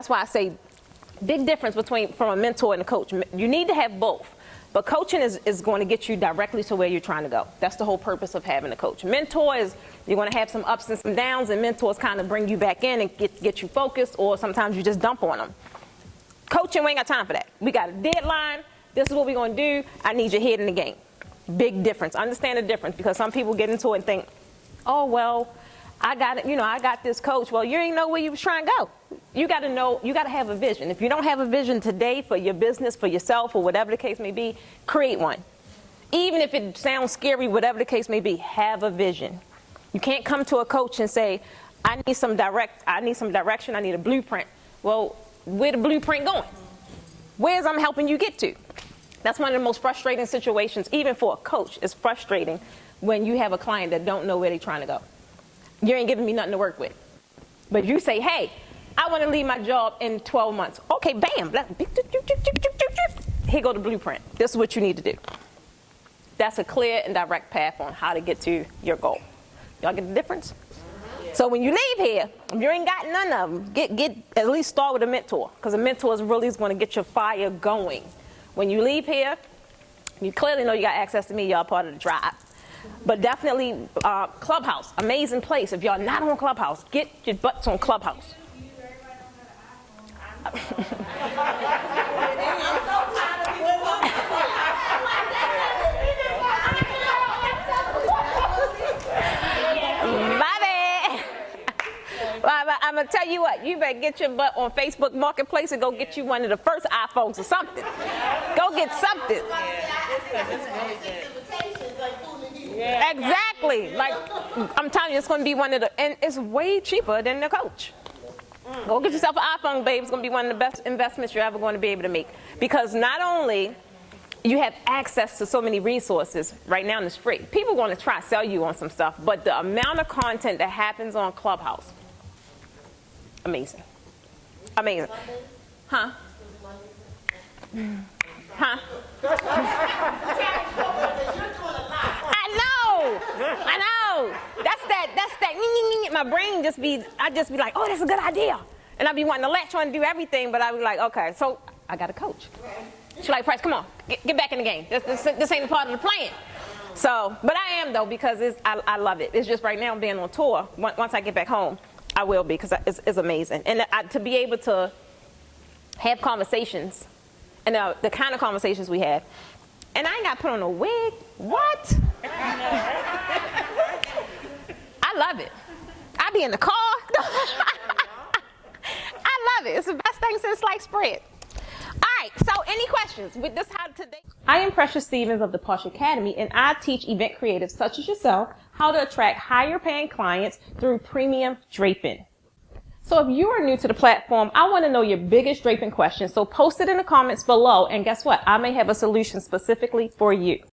That's why I say big difference from a mentor and a coach. You need to have both. But coaching is going to get you directly to where you're trying to go. That's the whole purpose of having a coach. Mentor is you're going to have some ups and some downs, and mentors kind of bring you back in and get you focused, or sometimes you just dump on them. Coaching, we ain't got time for that. We got a deadline. This is what we're going to do. I need your head in the game. Big difference. Understand the difference, because some people get into it and think, oh, well, I got it. I got this coach. Well, you ain't know where you was trying to go. You got to know, you got to have a vision. If you don't have a vision today for your business, for yourself, or whatever the case may be, create one. Even if it sounds scary, whatever the case may be, have a vision. You can't come to a coach and say, I need some direction, I need a blueprint. Well, where the blueprint going? Where's I'm helping you get to? That's one of the most frustrating situations, even for a coach. It's frustrating when you have a client that don't know where they're trying to go. You ain't giving me nothing to work with. But you say, hey, I want to leave my job in 12 months. Okay, bam. Here go the blueprint. This is what you need to do. That's a clear and direct path on how to get to your goal. Y'all get the difference? Yeah. So when you leave here, if you ain't got none of them, get at least start with a mentor, because a mentor is really going to get your fire going. When you leave here, you clearly know you got access to me. Y'all part of the tribe. But definitely Clubhouse, amazing place. If y'all not on Clubhouse, get your butts on Clubhouse. I'm going to tell you what, you better get your butt on Facebook Marketplace and go get you one of the first iPhones or something. Go get something. Yeah. Exactly. Like, I'm telling you, it's going to be one of the, and it's way cheaper than the coach. Go get yourself an iPhone, babe. It's going to be one of the best investments you're ever going to be able to make. Because not only you have access to so many resources, right now it's free. People are going to try to sell you on some stuff, but the amount of content that happens on Clubhouse, amazing. Amazing. Huh? Huh? I know. That's that. My brain I just be like, oh, that's a good idea. And I be wanting to latch on and do everything, but I be like, okay, so I got a coach. She's like, Price, come on, get back in the game. This ain't a part of the plan. So, but I am though, because I love it. It's just right now being on tour. Once I get back home, I will be, because it's amazing. And to be able to have conversations, and the kind of conversations we have, and I ain't got to put on a wig. What? I love it. I be in the car. I love it. It's the best thing since sliced bread. All right, so any questions with this? How today? I am Precious Stevens of the Posh Academy, and I teach event creatives such as yourself how to attract higher paying clients through premium draping. So if you are new to the platform, I want to know your biggest draping questions. So post it in the comments below, and guess what? I may have a solution specifically for you.